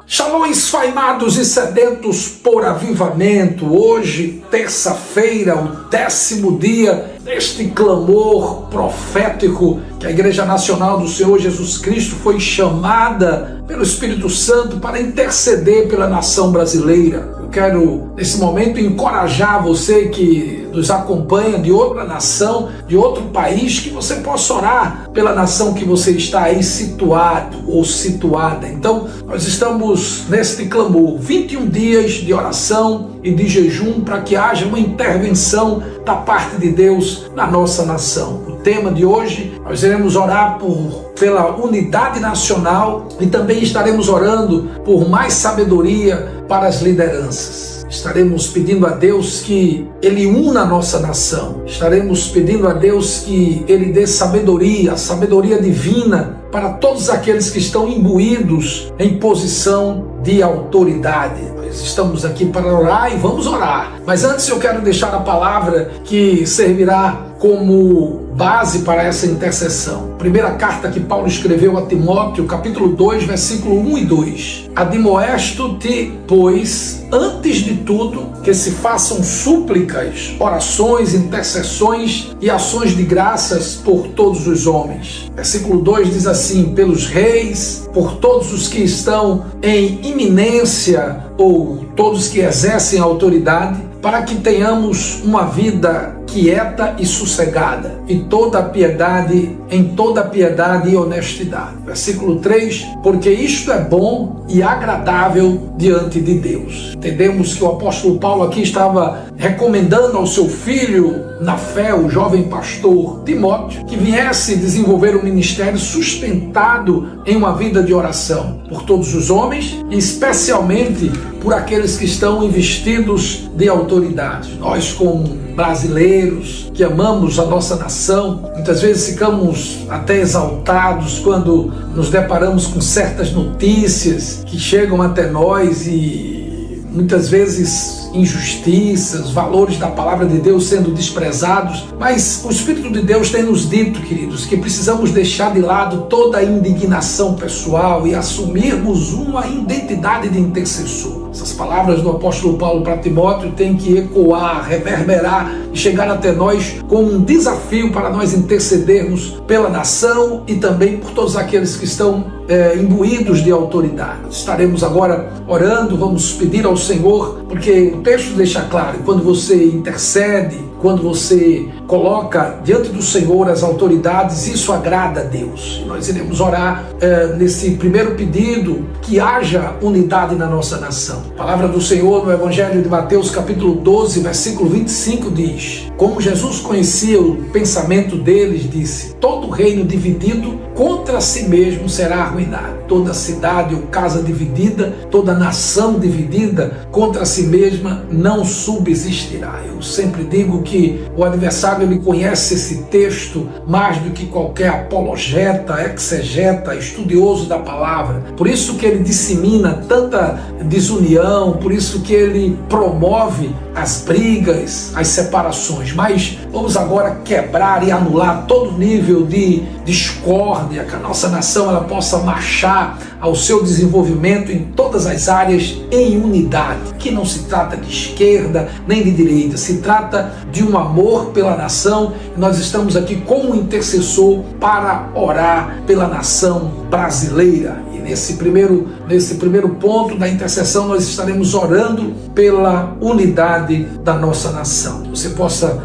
Shalom, esfainados e sedentos por avivamento. Hoje, terça-feira, o 10º dia deste clamor profético que a Igreja Nacional do Senhor Jesus Cristo foi chamada pelo Espírito Santo para interceder pela nação brasileira. Eu quero, nesse momento, encorajar você que nos acompanha de outra nação, de outro país, que você possa orar pela nação que você está aí situado ou situada. Então, nós estamos neste clamor, 21 dias de oração e de jejum para que haja uma intervenção da parte de Deus na nossa nação. O tema de hoje, nós iremos orar pela unidade nacional e também estaremos orando por mais sabedoria para as lideranças. Estaremos pedindo a Deus que Ele una a nossa nação. Estaremos pedindo a Deus que Ele dê sabedoria, a sabedoria divina para todos aqueles que estão imbuídos em posição de autoridade. Nós estamos aqui para orar e vamos orar. Mas antes eu quero deixar a palavra que servirá como base para essa intercessão. Primeira carta que Paulo escreveu a Timóteo, capítulo 2, versículo 1 e 2. Admoesto-te, pois, antes de tudo, que se façam súplicas, orações, intercessões e ações de graças por todos os homens. Versículo 2 diz assim: pelos reis, por todos os que estão em iminência ou todos que exercem autoridade, para que tenhamos uma vida quieta e sossegada, e em toda piedade e honestidade. Versículo 3, porque isto é bom e agradável diante de Deus. Entendemos que o apóstolo Paulo aqui estava recomendando ao seu filho na fé, o jovem pastor Timóteo, que viesse desenvolver um ministério sustentado em uma vida de oração por todos os homens e especialmente por aqueles que estão investidos de autoridade. Nós, como brasileiros que amamos a nossa nação, muitas vezes ficamos até exaltados quando nos deparamos com certas notícias que chegam até nós e muitas vezes injustiças, valores da palavra de Deus sendo desprezados, mas o Espírito de Deus tem nos dito, queridos, que precisamos deixar de lado toda a indignação pessoal e assumirmos uma identidade de intercessor. Essas palavras do apóstolo Paulo para Timóteo têm que ecoar, reverberar e chegar até nós como um desafio para nós intercedermos pela nação e também por todos aqueles que estão imbuídos de autoridade. Estaremos agora orando, vamos pedir ao Senhor, porque o texto deixa claro, quando você intercede, quando você coloca diante do Senhor as autoridades, isso agrada a Deus. E nós iremos orar nesse primeiro pedido, que haja unidade na nossa nação. A palavra do Senhor no Evangelho de Mateus, capítulo 12, versículo 25 diz: como Jesus conhecia o pensamento deles, disse: todo reino dividido contra si mesmo será arruinado. Toda cidade ou casa dividida, toda nação dividida contra si mesma não subsistirá. Eu sempre digo que o adversário ele conhece esse texto mais do que qualquer apologeta, exegeta, estudioso da palavra. Por isso que ele dissemina tanta desunião, por isso que ele promove as brigas, as separações. Mas vamos agora quebrar e anular todo nível de discórdia, que a nossa nação ela possa marchar ao seu desenvolvimento em todas as áreas em unidade, que não se trata de esquerda nem de direita, se trata de um amor pela nação. Nós estamos aqui como intercessor para orar pela nação brasileira. E nesse primeiro ponto da intercessão nós estaremos orando pela unidade da nossa nação. Você possa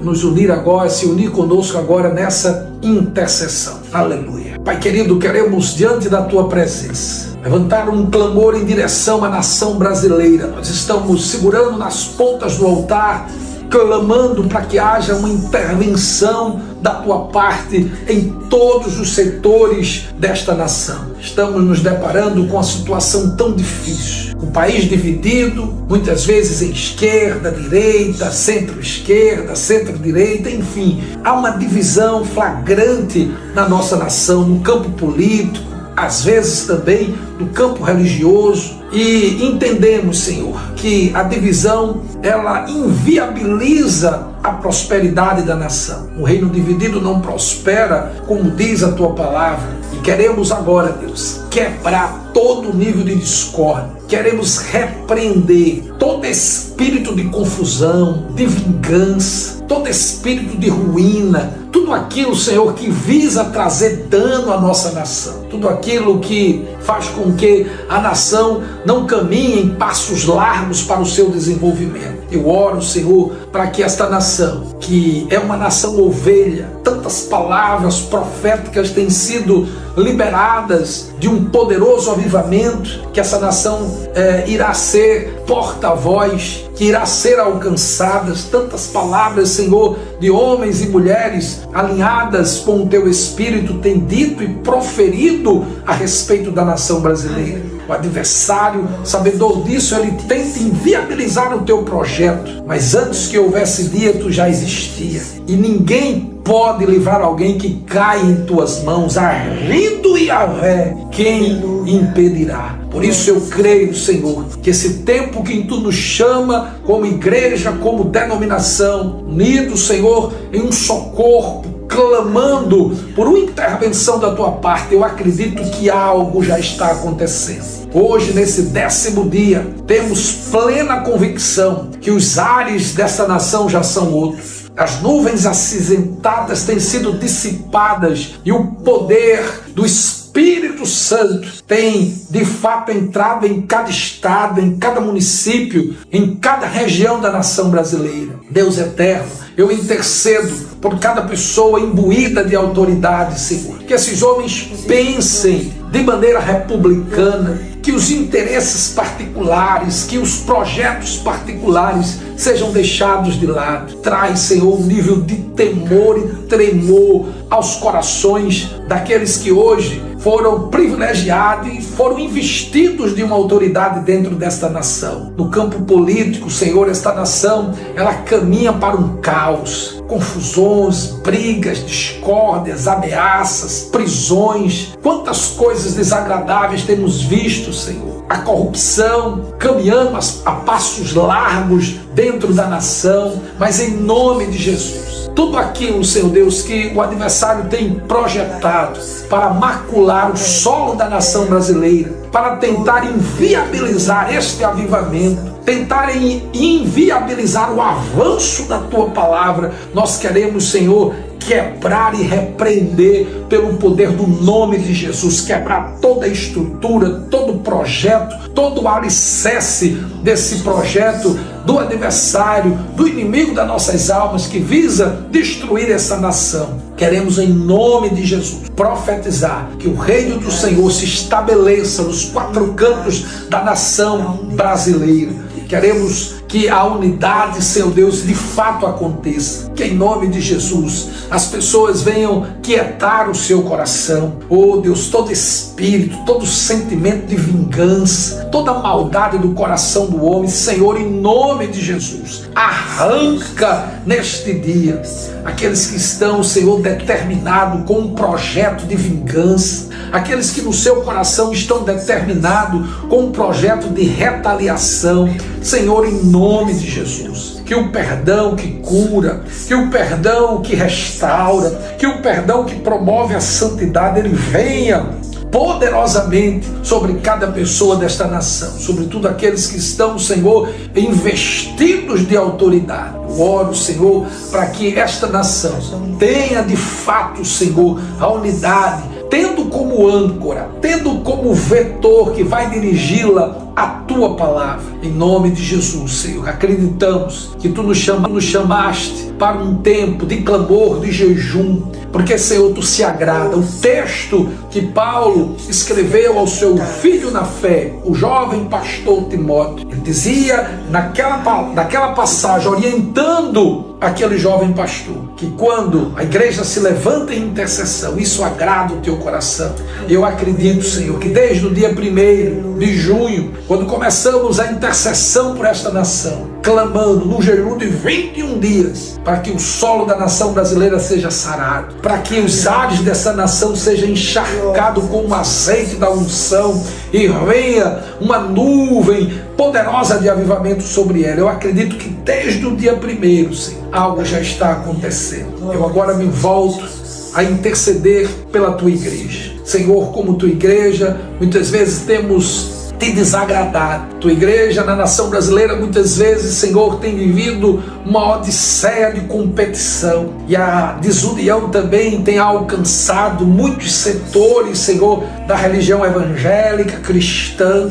nos unir agora, se unir conosco agora nessa intercessão. Aleluia. Pai querido, queremos diante da tua presença levantar um clamor em direção à nação brasileira. Nós estamos segurando nas pontas do altar, clamando para que haja uma intervenção da tua parte em todos os setores desta nação. Estamos nos deparando com uma situação tão difícil. Um país dividido, muitas vezes em esquerda, direita, centro-esquerda, centro-direita, enfim. Há uma divisão flagrante na nossa nação, no campo político, às vezes também no campo religioso, e entendemos, Senhor, que a divisão ela inviabiliza a prosperidade da nação. O reino dividido não prospera, como diz a tua palavra, e queremos agora, Deus, quebrar todo nível de discórdia. Queremos repreender todo espírito de confusão, de vingança, todo espírito de ruína, tudo aquilo, Senhor, que visa trazer dano à nossa nação, tudo aquilo que faz com que a nação não caminhe em passos largos para o seu desenvolvimento. Eu oro, Senhor, para que esta nação, que é uma nação ovelha, tantas palavras proféticas têm sido liberadas de um poderoso avivamento, que essa nação irá ser porta-voz, que irá ser alcançadas, tantas palavras, Senhor, de homens e mulheres alinhadas com o Teu Espírito têm dito e proferido a respeito da nação brasileira. O adversário, sabedor disso, ele tenta inviabilizar o Teu projeto, mas antes que houvesse dia, Tu já existia, e ninguém pode livrar alguém que cai em Tuas mãos. Arrindo Yahvé, quem impedirá? Por isso eu creio, Senhor, que esse tempo que Tu nos chama como igreja, como denominação, unidos, Senhor, em um só corpo, clamando por uma intervenção da Tua parte, eu acredito que algo já está acontecendo. Hoje, nesse 10º dia, temos plena convicção que os ares dessa nação já são outros. As nuvens acinzentadas têm sido dissipadas e o poder do Espírito Santo tem de fato entrado em cada estado, em cada município, em cada região da nação brasileira. Deus eterno, eu intercedo por cada pessoa imbuída de autoridade, Senhor. Que esses homens pensem de maneira republicana, que os interesses particulares, que os projetos particulares sejam deixados de lado. Traz, Senhor, um nível de temor e tremor aos corações daqueles que hoje foram privilegiados e foram investidos de uma autoridade dentro desta nação. No campo político, Senhor, esta nação, ela caminha para um caos, confusões, brigas, discórdias, ameaças, prisões. Quantas coisas desagradáveis temos visto, Senhor. A corrupção caminhando a passos largos dentro da nação, mas em nome de Jesus, tudo aquilo, Senhor Deus, que o adversário tem projetado para macular o solo da nação brasileira, para tentar inviabilizar este avivamento, tentarem inviabilizar o avanço da Tua palavra, nós queremos, Senhor, quebrar e repreender pelo poder do nome de Jesus, quebrar toda a estrutura, todo o projeto, todo o alicerce desse projeto do adversário, do inimigo das nossas almas, que visa destruir essa nação. Queremos, em nome de Jesus, profetizar que o reino do Senhor se estabeleça nos 4 cantos da nação brasileira. Queremos que a unidade, Senhor Deus, de fato aconteça. Que em nome de Jesus as pessoas venham quietar o seu coração. Oh Deus, todo espírito, todo sentimento de vingança, toda maldade do coração do homem, Senhor, em nome de Jesus, arranca neste dia aqueles que estão, Senhor, determinados com um projeto de vingança, aqueles que no seu coração estão determinados com um projeto de retaliação. Senhor, em nome de Jesus, que o perdão que cura, que o perdão que restaura, que o perdão que promove a santidade, ele venha poderosamente sobre cada pessoa desta nação, sobretudo aqueles que estão, Senhor, investidos de autoridade. Eu oro, Senhor, para que esta nação tenha de fato, Senhor, a unidade, tendo como âncora, tendo como vetor que vai dirigi-la a Tua palavra. Em nome de Jesus, Senhor, acreditamos que Tu nos chamaste para um tempo de clamor, de jejum, porque, Senhor, Tu se agrada. O texto que Paulo escreveu ao seu filho na fé, o jovem pastor Timóteo, ele dizia naquela passagem, orientando aquele jovem pastor, que quando a igreja se levanta em intercessão, isso agrada o Teu coração. Eu acredito, Senhor, que desde o dia 1º de junho, quando começamos a intercessão por esta nação, clamando no jejum de 21 dias, para que o solo da nação brasileira seja sarado, para que os ares dessa nação sejam encharcados com o azeite da unção e venha uma nuvem poderosa de avivamento sobre ela. Eu acredito que desde o dia 1º, Senhor, algo já está acontecendo. Eu agora me volto a interceder pela Tua igreja. Senhor, como tua igreja, muitas vezes temos te desagradado. Tua igreja na nação brasileira muitas vezes, Senhor, tem vivido uma odisseia de competição, e a desunião também tem alcançado muitos setores, Senhor, da religião evangélica, cristã.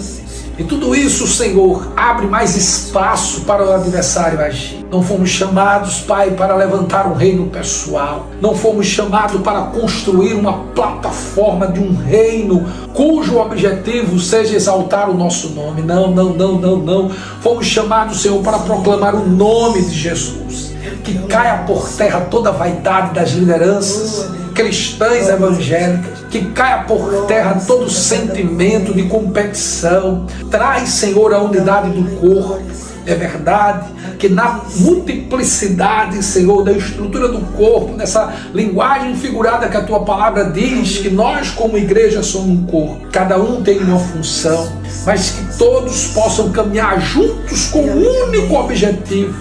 E tudo isso, Senhor, abre mais espaço para o adversário agir. Não fomos chamados, Pai, para levantar um reino pessoal. Não fomos chamados para construir uma plataforma de um reino cujo objetivo seja exaltar o nosso nome. Não. Fomos chamados, Senhor, para proclamar o nome de Jesus. Que caia por terra toda a vaidade das lideranças cristãs evangélicas, que caia por terra todo sentimento de competição. Traz, Senhor, a unidade do corpo. É verdade que na multiplicidade, Senhor, da estrutura do corpo, nessa linguagem figurada que a tua palavra diz, que nós como igreja somos um corpo, cada um tem uma função, mas que todos possam caminhar juntos com um único objetivo: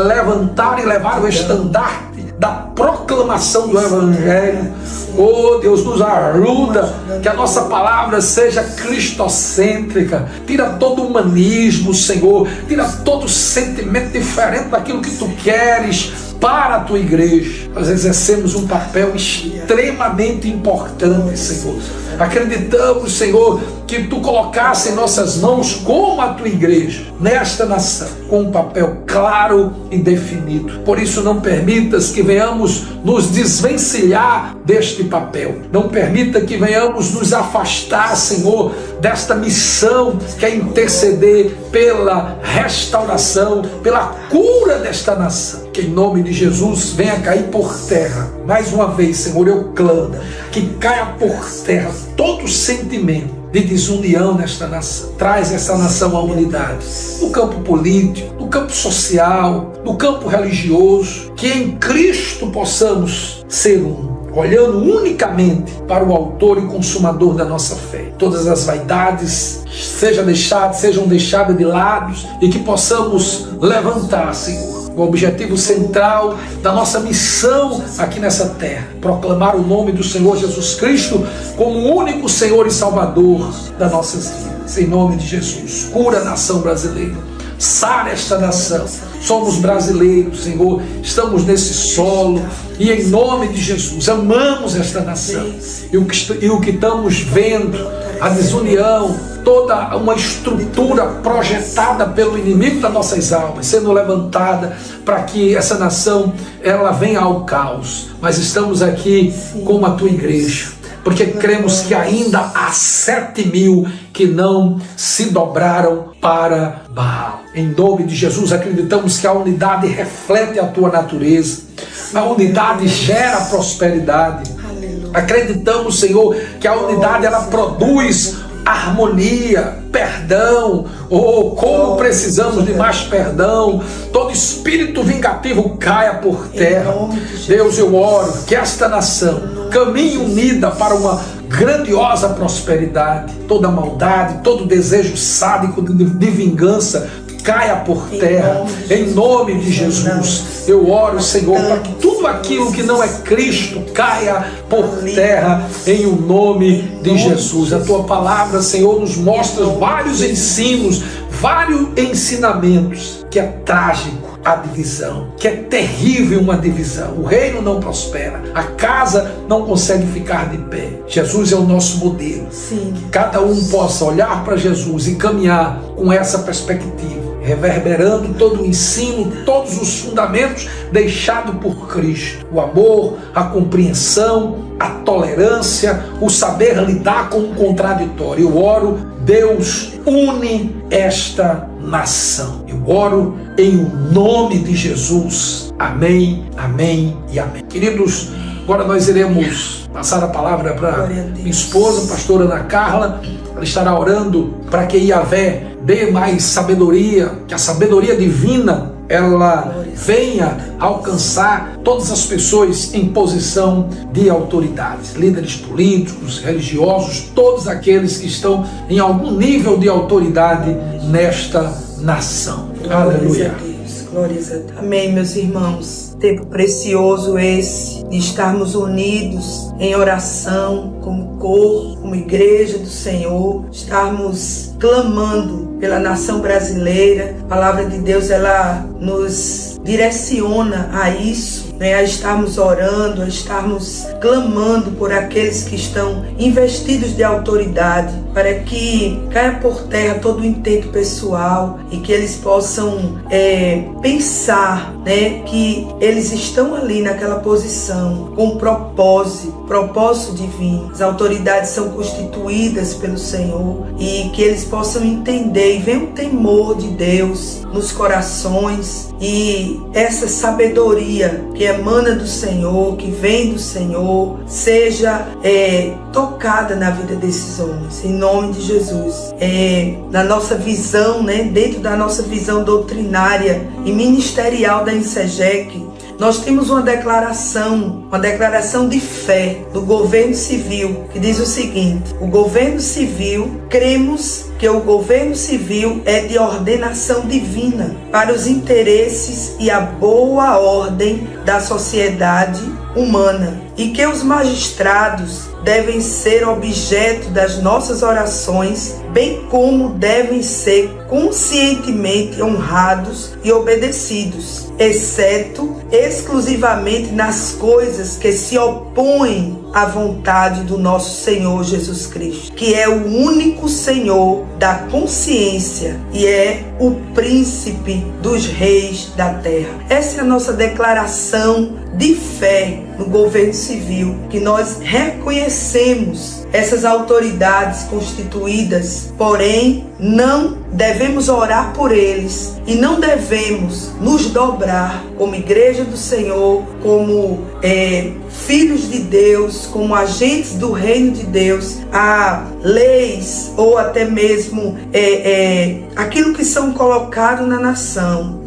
levantar e levar o estandarte da proclamação do Evangelho. Oh Deus, nos ajuda, que a nossa palavra seja cristocêntrica. Tira todo o humanismo, Senhor, tira todo sentimento diferente daquilo que tu queres para a tua igreja. Nós exercemos um papel extremamente importante, Senhor. Acreditamos, Senhor, que tu colocasse em nossas mãos, como a tua igreja, nesta nação, com um papel claro e definido. Por isso, não permitas que venhamos nos desvencilhar deste papel. Não permita que venhamos nos afastar, Senhor, desta missão que é interceder pela restauração, pela cura desta nação. Que em nome de Jesus venha cair por terra. Mais uma vez, Senhor, eu clamo que caia por terra todo sentimento de desunião nesta nação. Traz essa nação à unidade, no campo político, no campo social, no campo religioso, que em Cristo possamos ser um, olhando unicamente para o autor e consumador da nossa fé. Todas as vaidades sejam deixadas de lado, e que possamos levantar, Senhor, o objetivo central da nossa missão aqui nessa terra: proclamar o nome do Senhor Jesus Cristo como o único Senhor e Salvador das nossas vidas. Em nome de Jesus, cura a nação brasileira, sara esta nação. Somos brasileiros, Senhor, estamos nesse solo, e em nome de Jesus amamos esta nação. E o que estamos vendo, a desunião, toda uma estrutura projetada pelo inimigo das nossas almas, sendo levantada para que essa nação ela venha ao caos. Mas estamos aqui como a tua igreja, porque cremos que ainda há 7.000 que não se dobraram para Baal. Em nome de Jesus, acreditamos que a unidade reflete a tua natureza, a unidade gera prosperidade. Acreditamos, Senhor, que a unidade ela produz harmonia, perdão. Como precisamos de mais perdão. Todo espírito vingativo caia por terra. Deus, eu oro que esta nação caminhe unida para uma grandiosa prosperidade. Toda maldade, todo desejo sádico de vingança caia por terra, em nome de Jesus. Eu oro, Senhor, para que tudo aquilo que não é Cristo caia por terra, em o nome de Jesus. A tua palavra, Senhor, nos mostra vários ensinos, vários ensinamentos, que é trágico a divisão, que é terrível uma divisão. O reino não prospera, a casa não consegue ficar de pé. Jesus é o nosso modelo. Sim. Que cada um possa olhar para Jesus e caminhar com essa perspectiva, reverberando todo o ensino, todos os fundamentos deixados por Cristo. O amor, a compreensão, a tolerância, o saber lidar com o contraditório. Eu oro, Deus, une esta nação. Eu oro em o nome de Jesus. Amém, amém e amém. Queridos, agora nós iremos passar a palavra para minha esposa, pastora Ana Carla. Ela estará orando para que Yahvé dê mais sabedoria, que a sabedoria divina ela venha alcançar todas as pessoas em posição de autoridade, líderes políticos, religiosos, todos aqueles que estão em algum nível de autoridade nesta nação. Aleluia. Glórias a Deus. Amém, meus irmãos. Tempo precioso esse, de estarmos unidos em oração, como corpo, como igreja do Senhor, estarmos clamando pela nação brasileira. A palavra de Deus, ela nos direciona a isso, a estarmos orando, a estarmos clamando por aqueles que estão investidos de autoridade, para que caia por terra todo o intento pessoal e que eles possam pensar, que eles estão ali naquela posição com propósito divino. As autoridades são constituídas pelo Senhor e que eles possam entender e venha o temor de Deus nos corações e essa sabedoria que emana do Senhor, que vem do Senhor, seja tocada na vida desses homens, em nome de Jesus. Na nossa visão, dentro da nossa visão doutrinária e ministerial da INSEGEC, nós temos uma declaração de fé do governo civil, que diz o seguinte: o governo civil, cremos que o governo civil é de ordenação divina para os interesses e a boa ordem da sociedade humana, e que os magistrados devem ser objeto das nossas orações, bem como devem ser conscientemente honrados e obedecidos, exceto exclusivamente nas coisas que se opõem à vontade do nosso Senhor Jesus Cristo, que é o único Senhor da consciência e é o príncipe dos reis da terra. Essa é a nossa declaração de fé no governo civil, que nós reconhecemos essas autoridades constituídas, porém não devemos orar por eles e não devemos nos dobrar como igreja do Senhor, como filhos de Deus, como agentes do reino de Deus, a leis ou até mesmo aquilo que são colocados na nação,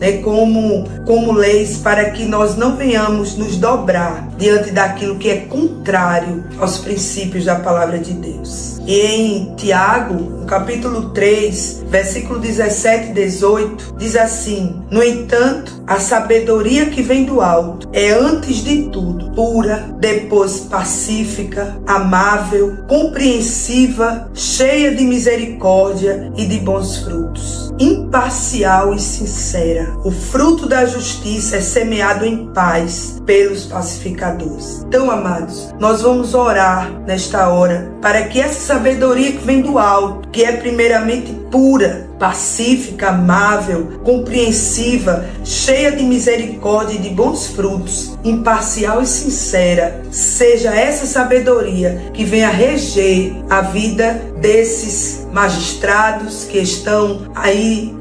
como leis, para que nós não venhamos nos dobrar diante daquilo que é contrário aos princípios da palavra de Deus. E em Tiago, no capítulo 3, versículo 17 e 18, diz assim: no entanto, a sabedoria que vem do alto é antes de tudo pura, depois pacífica, amável, compreensiva, cheia de misericórdia e de bons frutos, imparcial e sincera. O fruto da justiça é semeado em paz pelos pacificadores. Então, amados, nós vamos orar nesta hora para que essa sabedoria que vem do alto, que é primeiramente pura, pacífica, amável, compreensiva, cheia de misericórdia e de bons frutos, imparcial e sincera, seja essa sabedoria que venha reger a vida desses magistrados que estão aí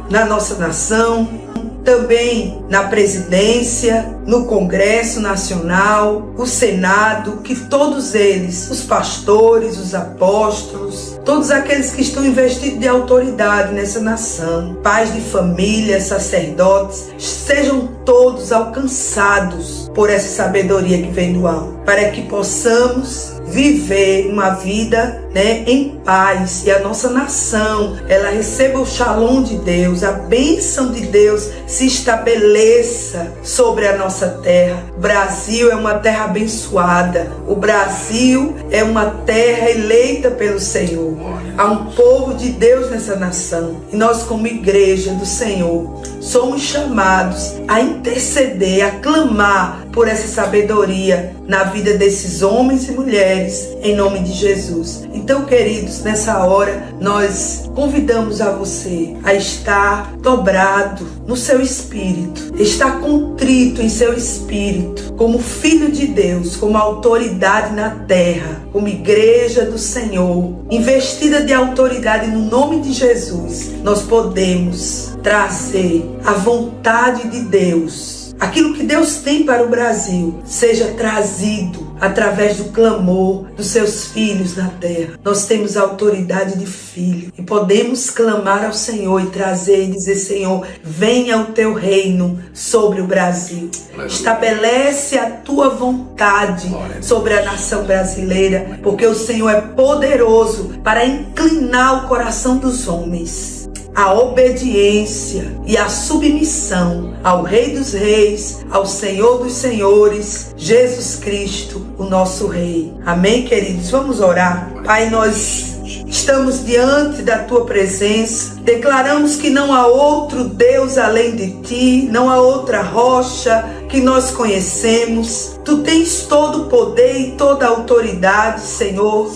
na nossa nação, também na presidência, no Congresso Nacional, o Senado, que todos eles, os pastores, os apóstolos, todos aqueles que estão investidos de autoridade nessa nação, pais de família, sacerdotes, sejam todos alcançados por essa sabedoria que vem do alto, para que possamos viver uma vida em paz e a nossa nação ela receba o shalom de Deus, a bênção de Deus se estabeleça sobre a nossa terra. O Brasil é uma terra abençoada, o Brasil é uma terra eleita pelo Senhor. Há um povo de Deus nessa nação e nós, como igreja do Senhor, somos chamados a interceder, a clamar por essa sabedoria na vida desses homens e mulheres, em nome de Jesus. Então, queridos, nessa hora, nós convidamos a você a estar dobrado no seu espírito, estar contrito em seu espírito, como filho de Deus, como autoridade na terra, como igreja do Senhor, investida de autoridade no nome de Jesus. Nós podemos trazer a vontade de Deus, aquilo que Deus tem para o Brasil, seja trazido através do clamor dos seus filhos na terra. Nós temos a autoridade de filho e podemos clamar ao Senhor e trazer e dizer: Senhor, venha o teu reino sobre o Brasil. Estabelece a tua vontade sobre a nação brasileira, porque o Senhor é poderoso para inclinar o coração dos homens. a obediência e a submissão ao Rei dos Reis, ao Senhor dos Senhores, Jesus Cristo, o nosso Rei. Amém, queridos? Vamos orar. Pai, nós estamos diante da Tua presença, declaramos que não há outro Deus além de Ti, não há outra rocha que nós conhecemos. Tu tens todo o poder e toda a autoridade, Senhor,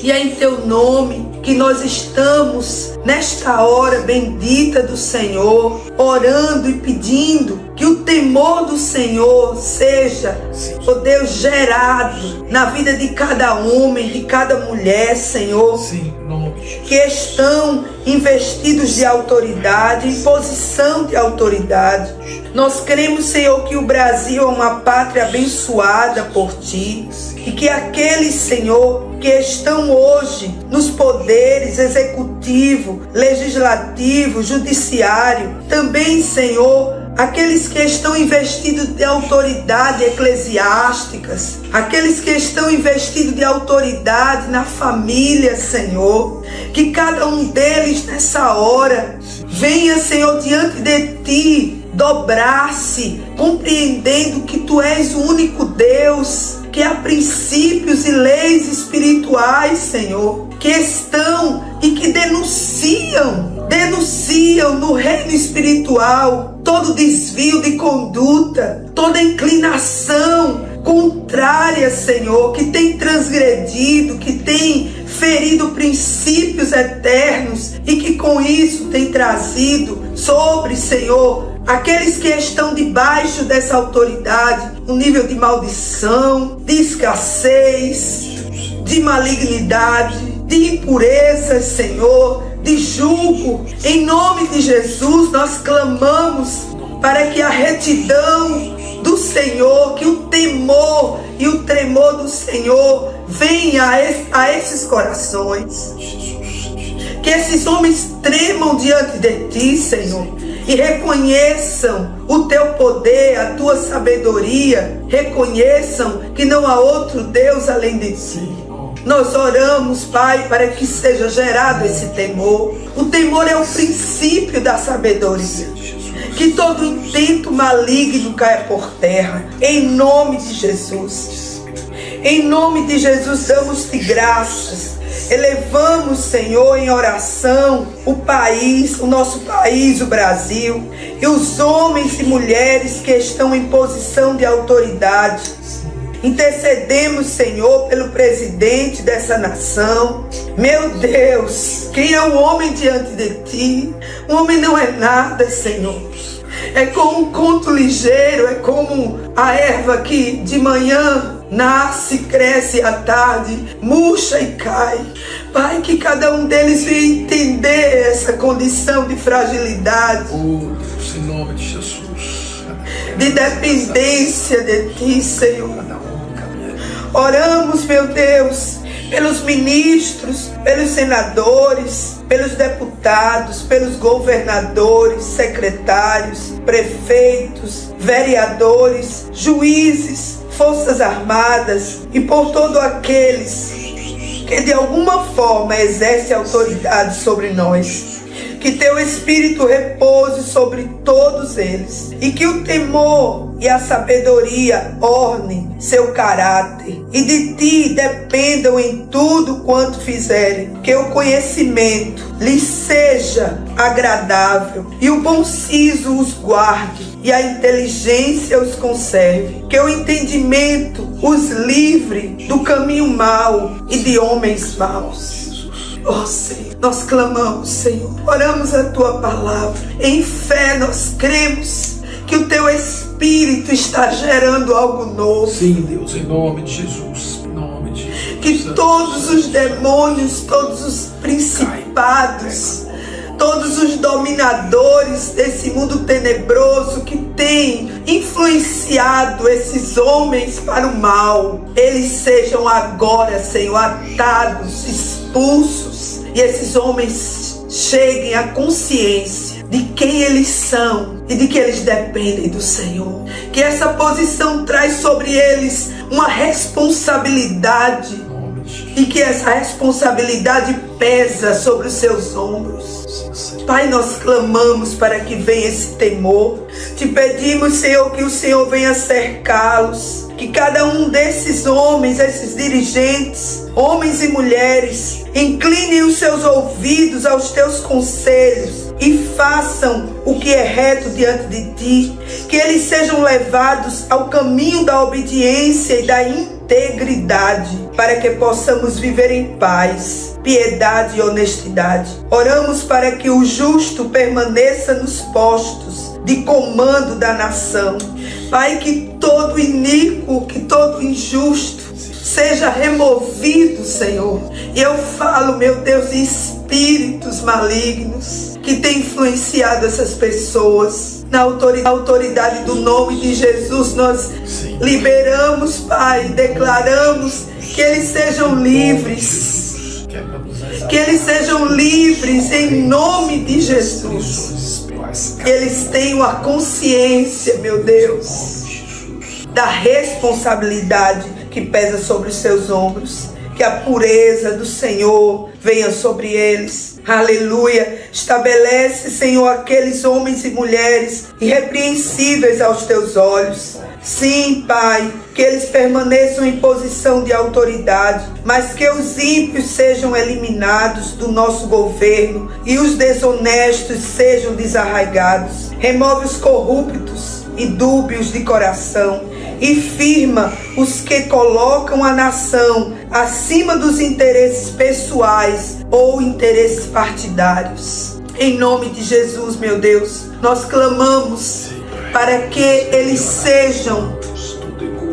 e é em Teu nome que nós estamos nesta hora bendita do Senhor, orando e pedindo que o temor do Senhor seja, ó Deus, gerado na vida de cada homem, de cada mulher, Senhor, que estão investidos de autoridade, em posição de autoridade. Nós queremos, Senhor, que o Brasil é uma pátria abençoada por Ti, e que aqueles, Senhor, que estão hoje nos poderes executivo, legislativo, judiciário, também, Senhor, aqueles que estão investidos de autoridade eclesiásticas, aqueles que estão investidos de autoridade na família, Senhor, que cada um deles nessa hora venha, Senhor, diante de Ti, dobrar-se, compreendendo que Tu és o único Deus, que há princípios e leis espirituais, Senhor, que estão e que denunciam no reino espiritual todo desvio de conduta, toda inclinação contrária, Senhor, que tem transgredido, que tem ferido princípios eternos e que com isso tem trazido sobre, Senhor, aqueles que estão debaixo dessa autoridade, um nível de maldição, de escassez, de malignidade, de impurezas, Senhor, de julgo. Em nome de Jesus, nós clamamos para que a retidão do Senhor, que o temor e o tremor do Senhor venha a esses corações. Que esses homens tremam diante de Ti, Senhor, e reconheçam o Teu poder, a Tua sabedoria, reconheçam que não há outro Deus além de Ti. Nós oramos, Pai, para que seja gerado esse temor. O temor é o princípio da sabedoria. Que todo intento maligno caia por terra, em nome de Jesus. Em nome de Jesus, damos-te graças. Elevamos, Senhor, em oração o país, o nosso país, o Brasil, e os homens e mulheres que estão em posição de autoridade. Intercedemos, Senhor, pelo presidente dessa nação. Meu Deus, quem é o homem diante de Ti? O homem não é nada, Senhor. É como um conto ligeiro, é como a erva que de manhã nasce, cresce à tarde, murcha e cai. Pai, que cada um deles venha entender essa condição de fragilidade, Deus, em nome de Jesus, de dependência de Ti, Senhor. Oramos, meu Deus, pelos ministros, pelos senadores, pelos deputados, pelos governadores, secretários, prefeitos, vereadores, juízes, forças armadas e por todos aqueles que de alguma forma exercem autoridade sobre nós. Que Teu Espírito repouse sobre todos eles e que o temor e a sabedoria ornem seu caráter e de Ti dependam em tudo quanto fizerem. Que o conhecimento lhes seja agradável e o bom siso os guarde e a inteligência os conserve. Que o entendimento os livre do caminho mau e de homens maus. Oh, Senhor, nós clamamos, Senhor, oramos a Tua palavra. Em fé nós cremos que o Teu Espírito está gerando algo novo. Sim, Deus, em nome de Jesus. Em nome de Jesus. Que todos os demônios, todos os principados, todos os dominadores desse mundo tenebroso que tem influenciado esses homens para o mal, eles sejam agora, Senhor, atados, expulsos, e esses homens cheguem à consciência de quem eles são e de que eles dependem do Senhor. Que essa posição traz sobre eles uma responsabilidade e que essa responsabilidade pesa sobre os seus ombros. Pai, nós clamamos para que venha esse temor. Te pedimos, Senhor, que o Senhor venha cercá-los, que cada um desses homens, esses dirigentes, homens e mulheres, inclinem os seus ouvidos aos teus conselhos e façam o que é reto diante de ti, que eles sejam levados ao caminho da obediência e da integridade, para que possamos viver em paz, piedade e honestidade. Oramos para que o justo permaneça nos postos de comando da nação. Pai, que todo iníquo, que todo injusto seja removido, Senhor. E eu falo, meu Deus, de espíritos malignos que têm influenciado essas pessoas. Na autoridade do nome de Jesus, nós liberamos, Pai, declaramos que eles sejam livres. Que eles sejam livres em nome de Jesus. Que eles tenham a consciência, meu Deus, da responsabilidade que pesa sobre os seus ombros. Que a pureza do Senhor venha sobre eles. Aleluia. Estabelece, Senhor, aqueles homens e mulheres irrepreensíveis aos teus olhos. Sim, Pai, que eles permaneçam em posição de autoridade, mas que os ímpios sejam eliminados do nosso governo e os desonestos sejam desarraigados. Remove os corruptos e dúbios de coração e firma os que colocam a nação acima dos interesses pessoais ou interesses partidários. Em nome de Jesus, meu Deus, nós clamamos para que eles sejam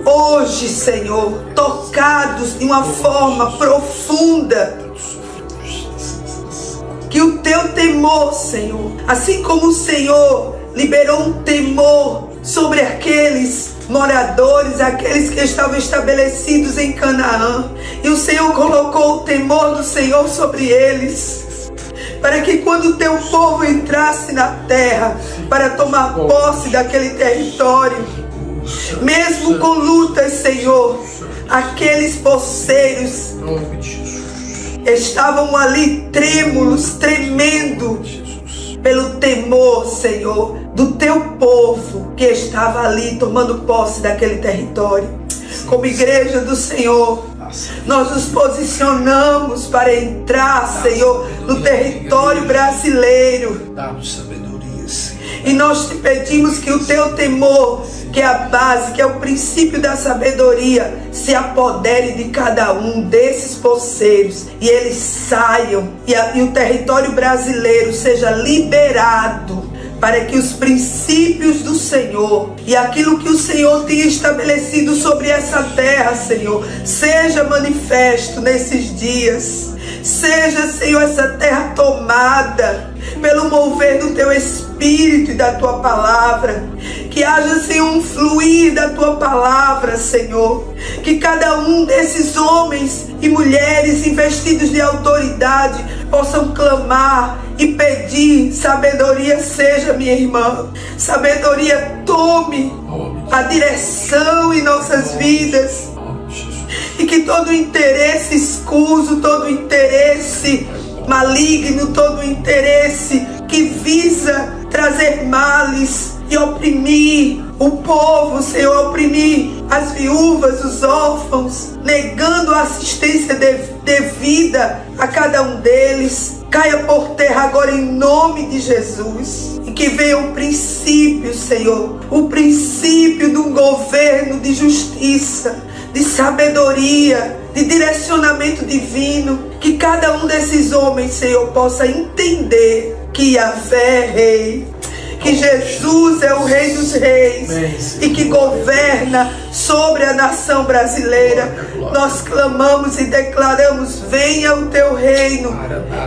hoje, Senhor, tocados de uma forma profunda. Que o teu temor, Senhor, assim como o Senhor liberou um temor sobre aqueles moradores, aqueles que estavam estabelecidos em Canaã, e o Senhor colocou o temor do Senhor sobre eles, para que quando o teu povo entrasse na terra para tomar posse daquele território, mesmo com lutas, Senhor, aqueles poceiros estavam ali trêmulos, tremendo pelo temor, Senhor, do teu povo que estava ali tomando posse daquele território. Como igreja do Senhor, nós nos posicionamos para entrar, Senhor, no território brasileiro. E nós te pedimos que o teu temor, que é a base, que é o princípio da sabedoria, se apodere de cada um desses poceiros e eles saiam e o território brasileiro seja liberado, para que os princípios do Senhor e aquilo que o Senhor tem estabelecido sobre essa terra, Senhor, seja manifesto nesses dias. Seja, Senhor, essa terra tomada pelo mover do teu Espírito e da tua palavra. Que haja, Senhor, um fluir da tua palavra, Senhor. Que cada um desses homens e mulheres investidos de autoridade possam clamar e pedir: sabedoria seja minha irmã. Sabedoria tome a direção em nossas vidas. E que todo interesse escuso, todo interesse maligno, todo interesse que visa trazer males e oprimir o povo, Senhor, oprimir as viúvas, os órfãos, negando a assistência devida a cada um deles, caia por terra agora em nome de Jesus. E que venha o princípio, Senhor, o princípio de um governo de justiça, de sabedoria, de direcionamento divino. Que cada um desses homens, Senhor, possa entender que Yahvé é Rei, que Jesus é o Rei dos Reis e que governa sobre a nação brasileira. Nós clamamos e declaramos: venha o teu reino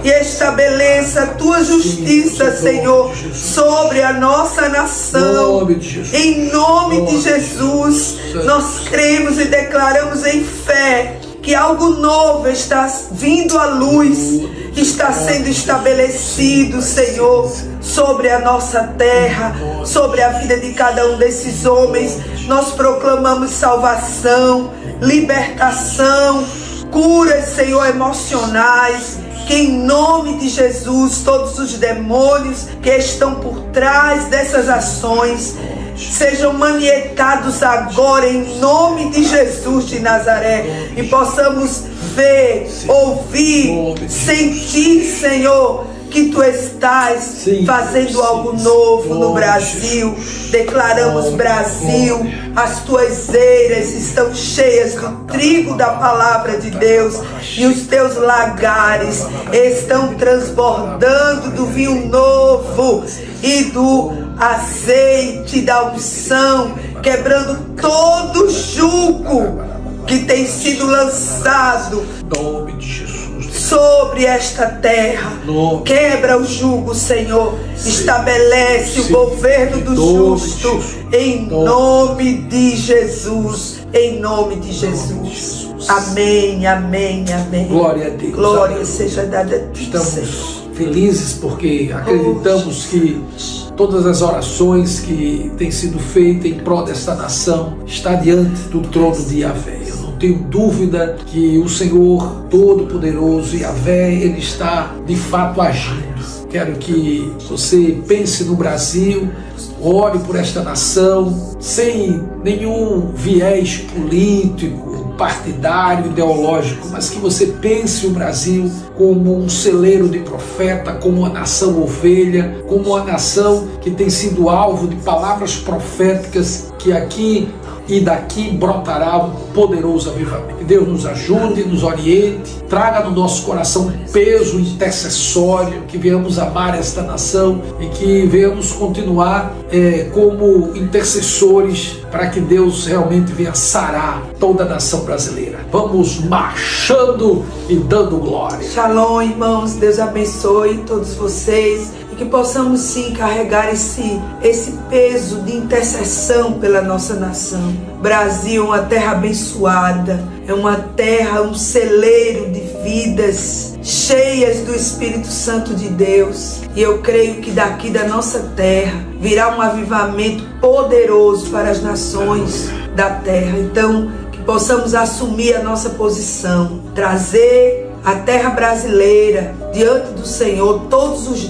e estabeleça a tua justiça, Senhor, sobre a nossa nação. Em nome de Jesus, nós cremos e declaramos em fé que algo novo está vindo à luz, está sendo estabelecido, Senhor, sobre a nossa terra, sobre a vida de cada um desses homens. Nós proclamamos salvação, libertação, curas, Senhor, emocionais, que em nome de Jesus, todos os demônios que estão por trás dessas ações sejam manietados agora em nome de Jesus de Nazaré e possamos ver, ouvir, sentir, Senhor, que Tu estás fazendo algo novo no Brasil. Declaramos, Brasil, as Tuas eiras estão cheias do trigo da palavra de Deus e os Teus lagares estão transbordando do vinho novo e do azeite da unção, quebrando todo jugo que tem sido lançado sobre esta terra. Quebra o jugo, Senhor. Estabelece o governo do justo em nome de Jesus. Em nome de Jesus. Amém, amém, amém. Glória a Deus. Glória seja dada a Ti, Estamos Senhor. felizes porque acreditamos que todas as orações que têm sido feitas em prol desta nação está diante do trono de Yahvé. Eu não tenho dúvida que o Senhor Todo-Poderoso, Yahvé, Ele está de fato agindo. Quero que você pense no Brasil, ore por esta nação, sem nenhum viés político, partidário, ideológico, mas que você pense o Brasil como um celeiro de profeta, como uma nação ovelha, como uma nação que tem sido alvo de palavras proféticas, que aqui e daqui brotará um poderoso avivamento. Que Deus nos ajude, nos oriente, traga no nosso coração um peso intercessório, que venhamos amar esta nação e que venhamos continuar como intercessores para que Deus realmente venha sarar toda a nação brasileira. Vamos marchando e dando glória. Shalom, irmãos. Deus abençoe todos vocês. Que possamos sim carregar esse peso de intercessão pela nossa nação. Brasil é uma terra abençoada, é uma terra, um celeiro de vidas cheias do Espírito Santo de Deus. E eu creio que daqui da nossa terra virá um avivamento poderoso para as nações da terra. Então, que possamos assumir a nossa posição, trazer a terra brasileira diante do Senhor todos os dias.